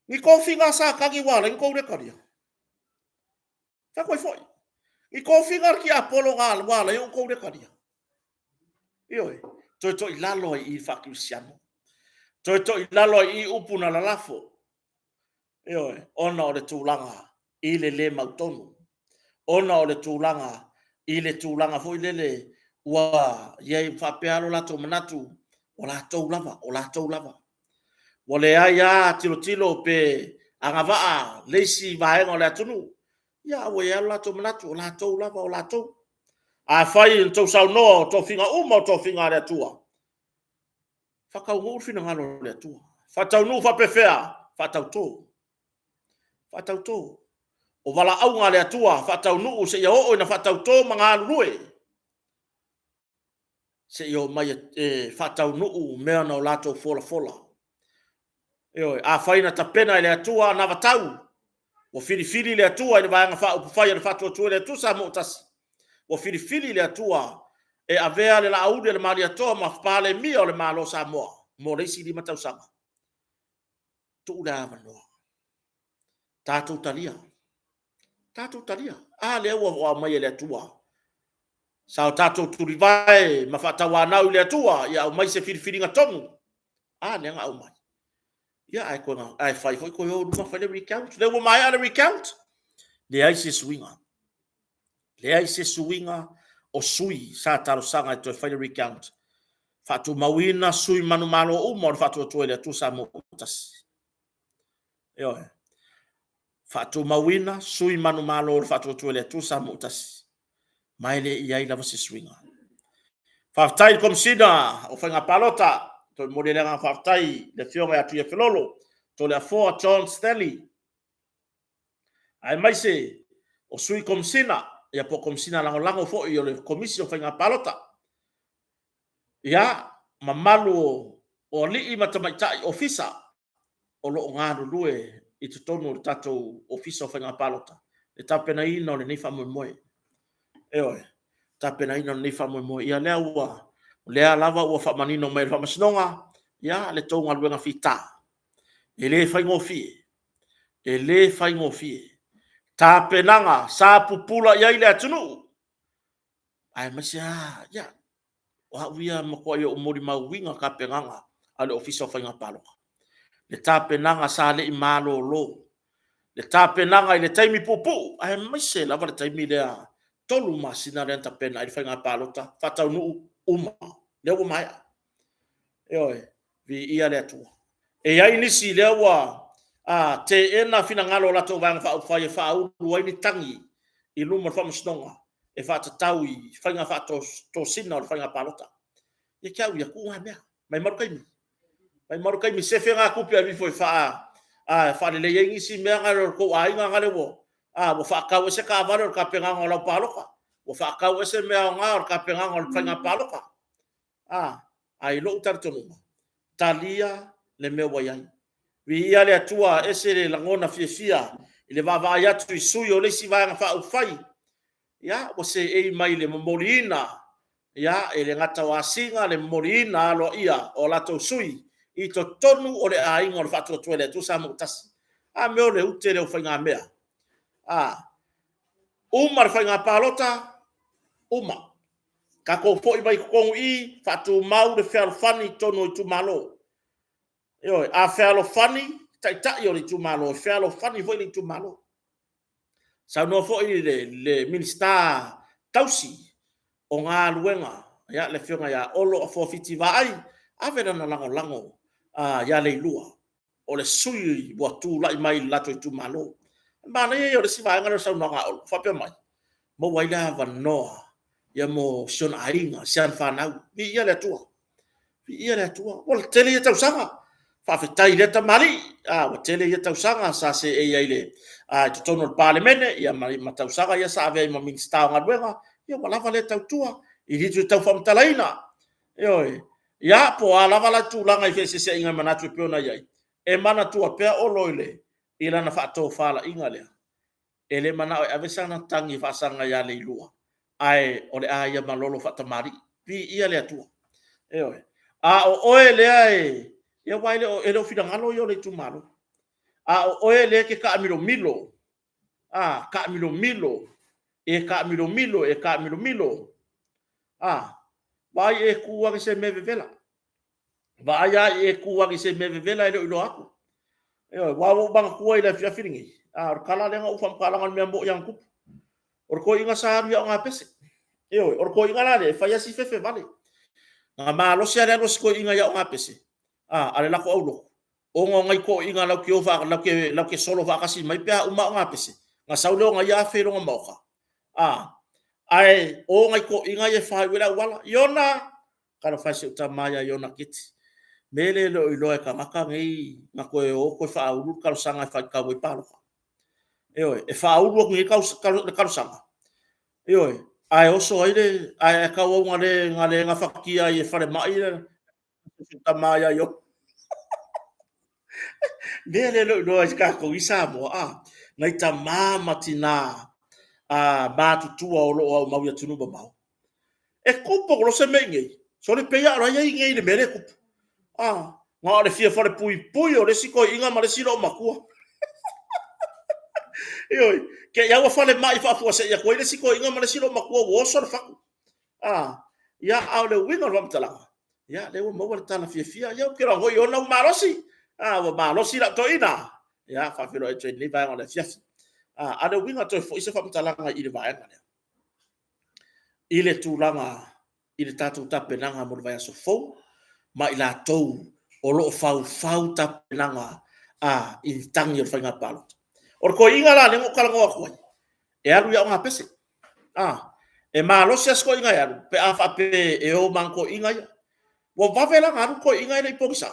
ni ko finga sa ka ki wala ni ko le karia ka ko foi ni ko finga ki apolo gal wala yo ko le karia to lalo i fa kristiano to lalo i upuna la lafo ona o le tūlanga i le mautonu. Ona o le tūlanga i le tūlanga fo i lele ua iai whapealo lato manatu o lātou lava. Wa le aia tilo pe angawaa leisi vaenga o le atunu. Ia ua ialo lato manatu o lātou lava. A whai tau sau noa o tō whinga uma o tō whinga le atua. Whakau ngū whina ngalo le atua. Whatau nū whapewhea, whatau tō. O wala au ngā le atua, whatau nū se ia o ina whatau tō mga alurue. Se ia o mai whatau nū mea na o lātou fola. A whaina tapena le atua na watau. O whiri le atua ina vaenga wha upawhai ana whatua tua le atua sa mo tasi. O whiri le atua e avea le la aude le maari atoa ma whapale mia o le malo sa moa. Mo reisi lima tau sanga. Tu ule awa noa. Tātou talia. A le ua o mai le atua. Sao tātou turivae ma whatawa nau le atua. Ia au mai se whiri ngatonu. A le anga au mai. Ia ai koe ngā. Ai whai foi koe o ruma whai le recount. Le ua mai a le recount. Le ai se suinga. O sui sa taro sanga e toi whai le recount. Whatu mawina sui manu malo uma o whatu atua le atua sa mo tasi. Whatu mawina sui manu malo o whatu atua le atua sa mo tasi. Mai le iai lava se suinga. Whaftai komsina o whainga palota. Toi mori lenga whaftai le whionga atu ia whelolo. To le afoa John Stanley. Ai mai se o sui komsina. Ia po komsina lango fo i o le komisi o whainga palota. Ia mamalu o lii matamaitai ofisa o loo ngāru lue i te tonu o tatou ofisa o whainga palota. E tapena ina o le nei whamoemoe. Tapena ina o le nei whamoemoe. Ia lea ua, lea lava ua whamanino mai whamasinonga. Ia le tau ngā luenga whita. E le whaingo fie. Tapenanga sa pupula ia ile atunu. Ai masia, ia. Wa wia makua ia umori mauwinga ka penganga ale ofisa o whainga paloka. Le tapenanga sa le imalo lo. Le tapenanga i le taimi pupu. Ai maise lava le taimi lea tolu masina le tapena i whainga palota. Whatau nuu uma. Lea ua maia. Vi ia le atua. E ai nisi lea ua te ena fina ngalo lato vanga whai whauru ai ni tangi i luma whamasnonga. E whatatau i whainga whato sina o le whainga palota. Ia kiau ia kuha mea. Mai maru kaimi se whenga kupi a vifo i whaare le yengi si mea ngare o kou ainga ngare wo. Wo whaakau ese ka avare o ka penganga o lau paloka. Wo whaakau ese mea o ngā o ka penganga o le whainga paloka. Ai lo utartonuma. Talia le mea waiai. Vi ia le atua ese le langona fia. I le vavai atu i sui o leisi vaenga wha ufai. Ia, o se ei mai le mamoriina. Ia, e le ngata wasinga le mamoriina alo ia o lato sui. I to tonu o le ainga o le whatua tuele. Tu sa mutasi. Meo le ute le uwhainga mea. Uma le whainga palota. Uma. Ka ko fo i mai kongu i. Whatu mau le whealofani tonu i tu malo. A whealofani. Tai o le tu malo. Whealofani foi le tu malo. Sa no fo i le minista tausi o ngā luenga ya le whionga ya olo a fofiti vai a vera na lango ya le lua o le sui wa tu lai mai lato i tu malo mana ye o le siva ngaro sa no nga olo fa pe mai mo waila va noa ya mo son ainga sian fa na vi ia le tua o le tele tau sanga fa fetai le tamari o tele ia tau sanga sa se e ile te tono le parlemene ia ma tau sanga ia sa ave ma minista nga luenga ia wala vale tau tua i ritu tau famtalaina ia po ala wala tu langa i fese se inga manatu pe ona ia e mana tua pe o loile i lana fa to fala inga le ele mana o ave sana tangi fa sanga ia le lua ai o le ia malolo fa tamari vi ia le tua o ele ai ia waile o ele fina ngalo yo le tu malo o ele ke ka milo ka milo e ka milo vai e kuwa ke se me vela vai e kuwa ke se me vela ele lo aku wa bang kuai la fia firingi or kala le nga ufam kala ngan membo yang kup or ko inga sa ya nga pese or ko inga la le fa ya si fefe vale nga malo sia le ko inga ya nga pese ale la ko aulo o ngai ko inga la ki ova la ke solo va kasi mai pe uma nga pese nga saulo nga ya fe ro nga moka ai o ngai ko inga ye fa wala yona kana fa se utamaya yona kiti mele lo e ka maka ngai na ko o ko fa uru ka sanga fa ka we palo e fa uru ngai ka sanga ai oso ai ka o ngale nga fa kia e fa mai ta maya yo mele lo e ka ko isa mo ngai ta mama tina ba tu tu o lo o mau ya tunu ba mau e kupo lo se mengi so le pe ya ra ye ngai le mele kupo nga le fia fare pui o le siko inga ma le silo makua ke ya wa fale mai fa fu se ya ko le siko inga ma le silo makua wo so fa ya au le winga rom tala ya le wo mo wa tala fia ya ke ra ho yo na marosi wa marosi la to ina ya fa filo e ni ba nga le fia le winga to fo se fa tala nga i le va nga ile tulanga ile tatu tapenanga mo va so fo ma ila tou o lo fau ta penanga i tangi o whainga palo. O ko inga la nengo kala ngoa kuai. E aru ya nga pese. E malo se asko inga ya pe afa pe e o manko inga ya. Wo vavela ngaru ko inga ya ipogisa.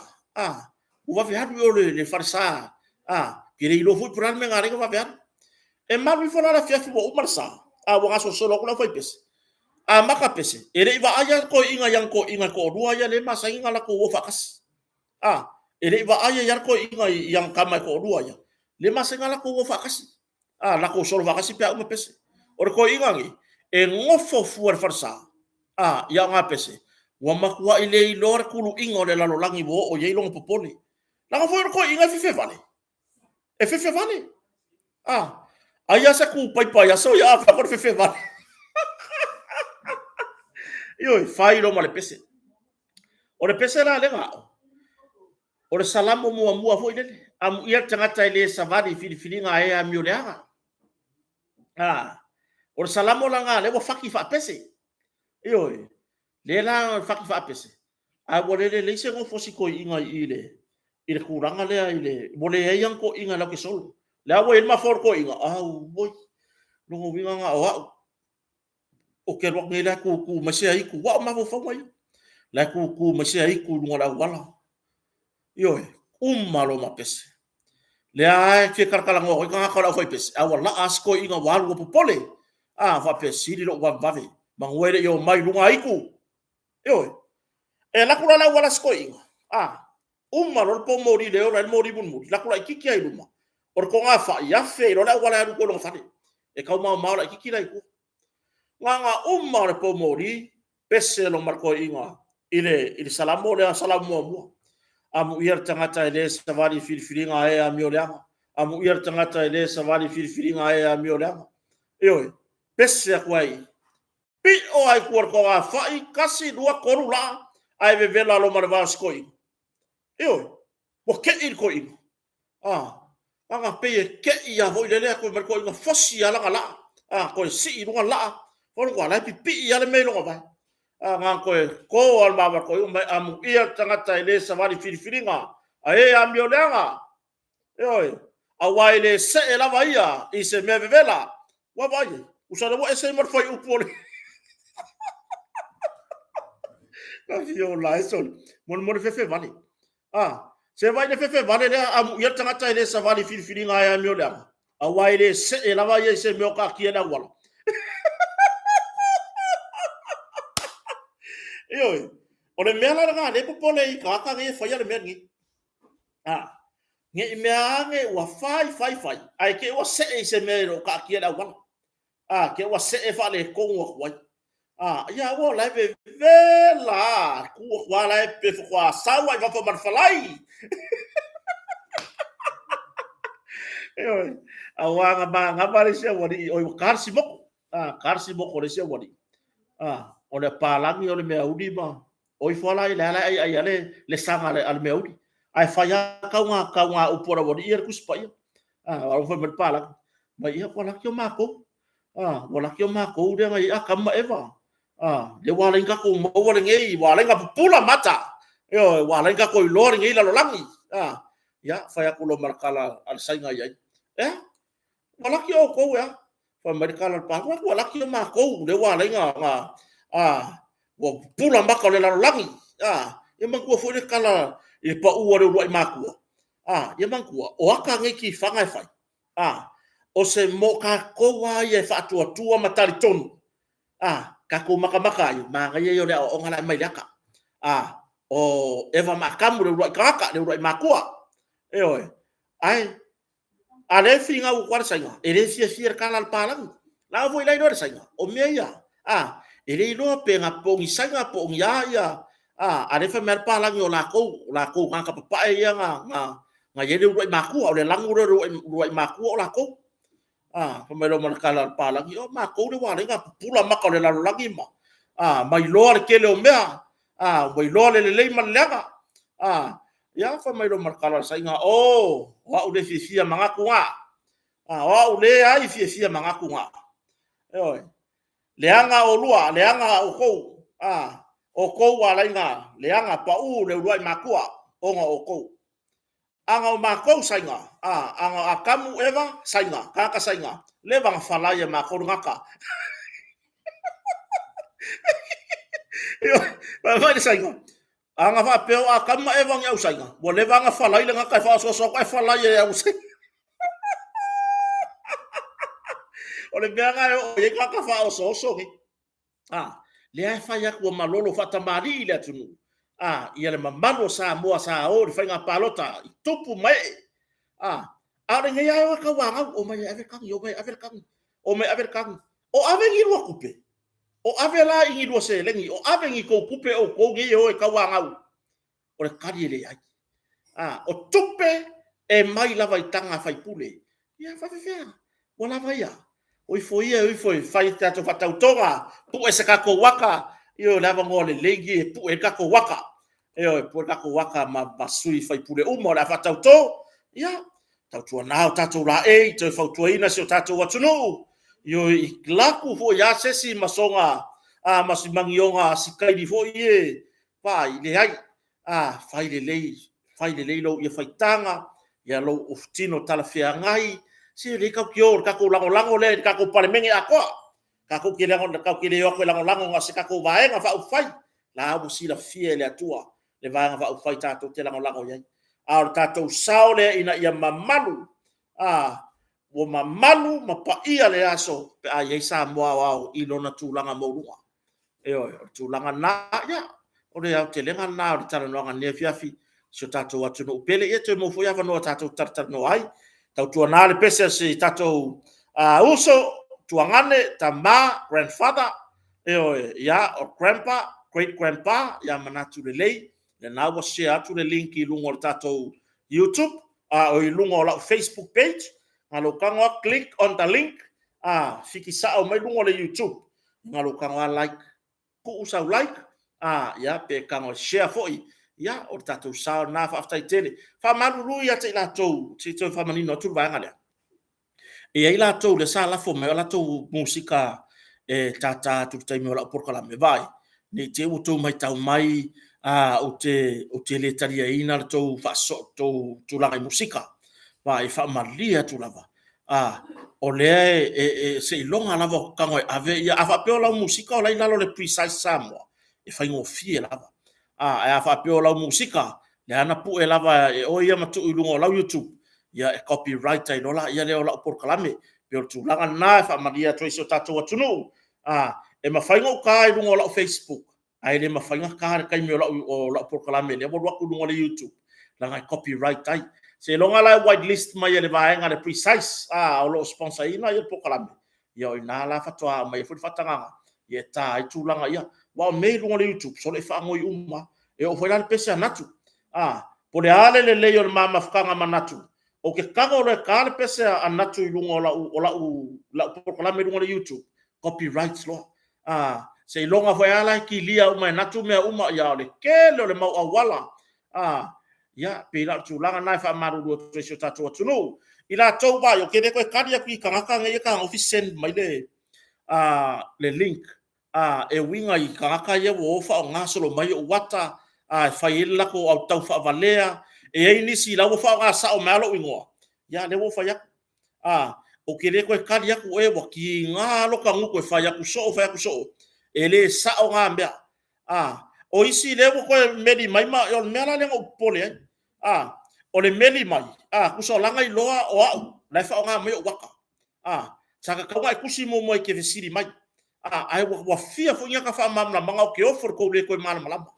Wo vave hadu yo le farsa. Kire ilo fui puran me ngare ko vave hadu. E malu fona la fiafi wo umarsa. Wo ngaso solo kula fai pese. Maka pese. Ere iwa aya ko inga yang ko inga ko dua ya le masa inga la ko wo fakas. Ele va aya yar ko inga yang kama ko dua ya le masenga la ko fa kasi la ko solo va kasi pe uma pese or ko inga ngi e ngofo fuar farsa ya nga pese wa makwa ile lor kulu inga le la langi bo o ye long popoli la ko inga fife vale e fife vale aya sa ku pai ya so ya fa ko fife vale yo fai lo male pese o le pese la le nga o le salamo mua foi lele amu ia tangata ile savadi filifilinga e a mioleanga o le salamo langa le wo faki fa pese le la faki fa pese wo le se ngo fosi ko inga ile kuranga le ile mo le yang ko inga la ke sol le wo il ma for ko inga boy no winga nga o ke ro ngela ku mase ai ku wa ma fo mai la ku mase ai ku ngora wala malo ma pese le ai ke karkala ngo ka ka foi pese wala asko inga walu po pole va pese di lo va vave mangwele yo mai lunga iku e la kula la wala sko inga malo po mori le ora mori bun mori la kula kiki ai luma or ko nga fa ya fe lo la wala ru ko lo fa e ka ma la kiki la iku nga malo po mori pese lo marko inga ile salamo le salamo mo amu ia tangata ele savali filifilinga e a mioleanga amu ia tangata ele savali filifilinga e a mioleanga pese kwai pi o ai ko a fai kasi dua korula ai vela lo marva skoi po ke il ko in anga pe ke ia vo ile ko marko inga fosi ala ngala ko si lunga la ko ngala pi ia le melo ba nga ko al baba ko amu ia tangata ile savali filifilinga ai a mioleanga awaile se ela vaia i se me vela wa vai usare wo ese mar foi upole na fio la eso mon fefe vale se vai de fefe vale le amu ia tangata ile savali filifilinga ai a mioleanga awaile se ela vaia i se me ka kiela wala o le mea la le popole i ka nge fa ya le mea ngi nge mea nge wa fai ai ke wa se me ro ka kia la wala ke wa se fa le ko wa ya wo la ve vela ku wa la pe fa sa wa va fa mar falai awa nga ba le se wadi o karsi mo le se wadi o le palangi o le mea udi ma o i fola i le ale le sanga le al meudi ai faya kaunga upora wodi ir kuspai wala foi mal pala mai ia wala kio mako wala kio mako de ngai akama eva de wala inga ko mo wala ngai wala inga pula mata yo wala inga ko lor ngai la langi ya faya kulo markala al sainga ya wala kio ko ya fa markala pa wala kio mako de wala inga wa pula maka le la langi ia mangkua foi de kala e pa ua re ruai makua ia mangkua o aka ngai ki fanga fai o se mo ka koa ia fa tua matali tonu ka ko maka yo ma ngai yo le o ngala mai laka o eva makamu le ruai kaka le ruai makua oi ai ale finga u kwar sainga ele sia kala palang la voi lai do sainga o meia ele lo pe nga pongi sainga pongi ya ale fa mer palang yo la ko nga ka pa ia nga ye ruai makua o le langu ruai makua la ko fa mai lo man kala palang yo makua le wala nga pula maka le la langi ma mai lo le kele o mea mai lo le man langa ya fa mai lo man kala sainga wa u le fisia mangaku wa u le ai fisia mangaku oi leanga o lua leanga o ko o ko wala inga leanga pa u le ruai makua onga o ko anga o mako sainga anga akamu eva sainga kaka sainga leva fala ya mako ngaka yo ba vai sainga anga fa peo akamu eva ngau sainga bo leva nga fala ile ngaka fa so ka fala ya usai ole benga o ye kaka fa so ki le ai fa ya ko malolo fa tamari le tunu ia le mamalo sa moa sa o le fainga palota tupu mai ale ngai ai ka wanga o mai ave kang yo mai ave kang o mai ave kang o ave ngi ro kupe o ave la ngi ro se lengi o ave ngi ko kupe o ko ngi o ka wanga o le kari le ai o tupe e mai lava i tanga fai pule ia fa fa wala vai oi foi fai tato fatautonga pu e se kako waka io lava ngole legi pu e kako waka pu kako waka ma basui fai pule uma la fatauto ia tautua nao tato la te fautuaina se o tato watunu io i laku fo ya sesi masonga masimangionga sikai fo ie pai le ai fai le lei lo ia faitanga ia lo uftino talafia ngai si le ka kio ka ko lango le ka ko parmengi ako ka ko kile yo ko lango ngase ka ko vae nga fa ufai la bu si la fie le atua le va nga fa ufai tato te lango yai tato saule ina ia mamalu wo mamalu mapa ia le aso pe ye sa moa wa i lona tulanga morua tulanga na ya o le au te lenga na o tala no nga ne fiafi so tato watu no pele e te mo fo ya no tato tartar no ai tau tuana le pese si tato uso tuangane tama grandfather ya o grandpa great grandpa ya manatu le lei le na wa share tu le link i lungo tato YouTube o i lungo la Facebook page ngalo kanga click on the link fiki sa o mai lungo le YouTube ngalo kanga like ku usa like ya pe kanga share foi ya o tato sa na fa after tele fa malulu ya te la to ti to fa manino tu va ngale e ai la to le sa la fo me la to musika tata tu tai me la por kala me vai ni te u to mai tau mai o te le taria ina to fa so to la musika vai fa malia tu lava o le se longa lava kango ave ya fa pe la musika o la ina lo le precise samo e fa ngo fie lava a fa pe la musika le ana pu e lava o ia matu i lungo la YouTube ya copyright ai no la ia le la por kalame pe tu langa na fa maria to iso tatu watunu e ma fa ngo ka i lungo la Facebook ai le ma fa ngo ka kai me la por kalame le bo ku lungo la YouTube langa copyright ai se longa la whitelist mai le va nga le precise o lo sponsor ina ia por kalame ia ina la fa to mai fu fatanga ia ta i tu langa ia wa me lungo la YouTube so le fa ngo i uma e o foi la pesa natu po le ale le leo mama fkanga manatu o ke kago le kale pese anatu lungo la por la me lungo le YouTube copyrights lo se longa foi ala ki lia uma natu me uma ya le ke le mau awala ia pe la tulanga na fa maru do tresio tatu tunu ila tau ba yo kede ko kadi aku kangaka ngai ka office send mai le link e winga i kangaka ia wo fa nga solo mai o wata faila ko au tau fa valea e ai nisi la wo fa nga sa o malo wingo ya le wo fa ya o kede ko kadi aku e wo ki nga lo ka ngu ko fa ya ku so ele sa o nga mbea o isi le wo ko medi mai ma yo mela le o pole o le meli mai ku so langa i loa o au la fa nga mai o waka saka ka wa kusi mo mo ke vesiri mai ai wa fia fo nya ka fa mam na manga o ke offer ko le ko mal malama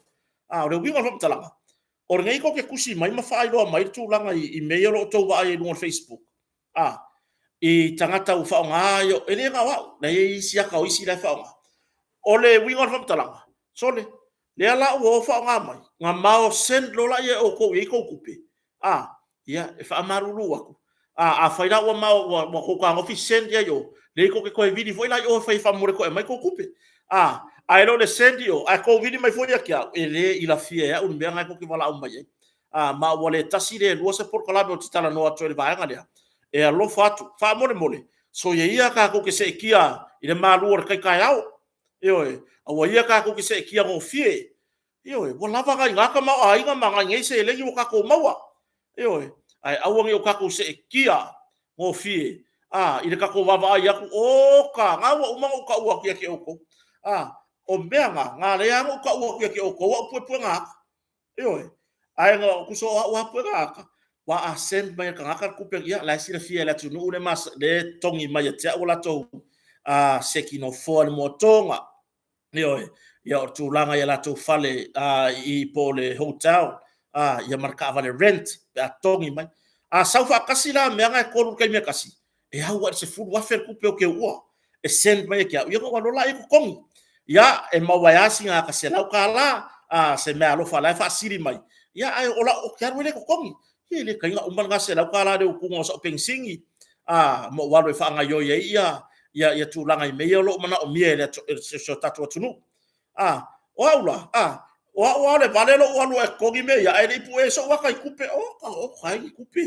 o le winga fo talanga o ngai ko ke kusi mai ma fa i loa mai tu langa i mail o to wa ai no Facebook i tangata u fa nga yo ele nga wa na i sia ka o isi la fa nga o le winga fo talanga so le ala o fa nga mai nga mao send lo la ye o ko i ko kupe ia e fa marulu aku a faila wa ma ko ka office send ya yo le ko ko vidi foi la yo fa mo ko mai ko kupe ai no le send yo a ko vidi mai foi ya kia ele ila fia ya un benga ko ki wala o mai ma wale tasire lo se por kala do tala no atu le vaanga le e a lo fatu fa mole so ye ia ka ko ke se kia ile malu or kai kai au yo a wa ia ka ko ke se kia ngo fie yo wo lava ga ngaka ma ai nga manga ngai se le yo ka ko mawa yo ai awang yo ka ko se kia ngo fie ile ka ko vava ai aku o ka nga wa uma ka u aku ke oko o benga nga le yang ka u aku ke oko wa pu nga yo ai nga ku so wa pu nga wa a send mai ka ka ku pe ya la sira fie la tunu ne mas le tongi mai te o la to sekino for mo tonga yo ya tu langa ya la tu fale i pole hotel ya marka vale rent a tongi mai saufa kasila me nga ko kai me kasi e hawa se fu wa fer ku pe o ke wa e send mai ke ya ko la i ko kongi ya e mawayasi nga kasela kala se me alo fala fa siri mai ya ai ola o ke arwele ko kongi ile kai nga umban nga se la kala de ku ngo so pensingi mo walo fa nga yo ya tu langa i me lo mana o mie le so tatu tunu oula o le vale lo o e kogi me ya e pu e so wa kai kupe o kai kupe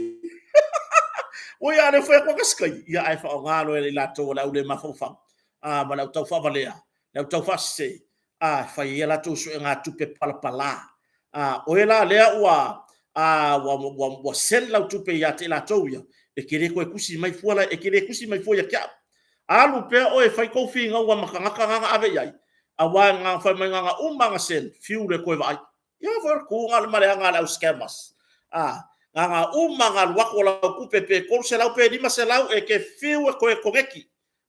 o ya le foi ko kaskai ya ai fa ngalo le la to la ule ma fo fa ma la to fa vale ya la to fa se fa ya la to so nga tupe pala o la le wa sel la tupe ya te la to ya e kere ko kusi mai fu la e kere kusi mai fu ya kya alu pe o e fai ko fi nga wa makanga ave yai awanga fa manga umanga sen fiu le ko vai ya ver ku ngal male nga la scammers nga umanga wa ko la ku pepe ko se la pe di masela e ke fiu ko e kogeki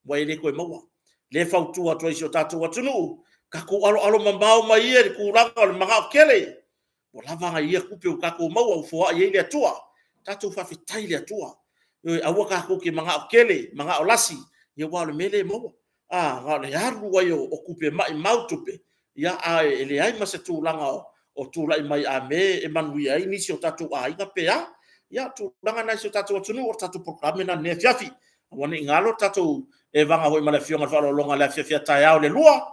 wa ile ko mawa le fa tu atu iso tatu watunu ka ko alo mambao mai e ku la ko manga kele o la vanga ia ku pe ka ko mawa fo ia ile tua tatu fa fitai le tua awa ka ko ke manga kele manga olasi ye wa le mele mawa ga le aru wa yo okupe mai mautupe ya ele ai ma se tu langa o tu lai mai a me e manui ai ni si o tatu ai ga pe ya tu langa na si o tatu tunu o tatu programe na ne fiafi woni ngalo tatu e vanga hoi mala fionga fa lo longa la fia tai au le lua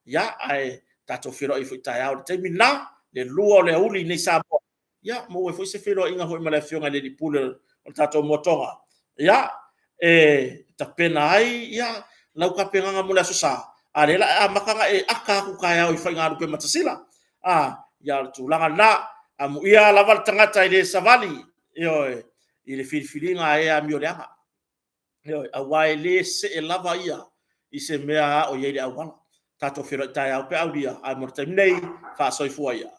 ya ai tatu filo i foi tai au te mina le lua le uli ni sa ya mo e foi se filo inga hoi mala fionga le di pule o tatu motonga ya tapena ai ya lau ka penga mula susa alela makanga aka ku kaya o fa ngaru pe matasila ya tulanga na amu ia laval tangata ile savali yo ile filfilinga e amioleanga yo awaile se lava ia ise mea o yele awala tato fero tai au pe audia a mortemnei fa soifua ia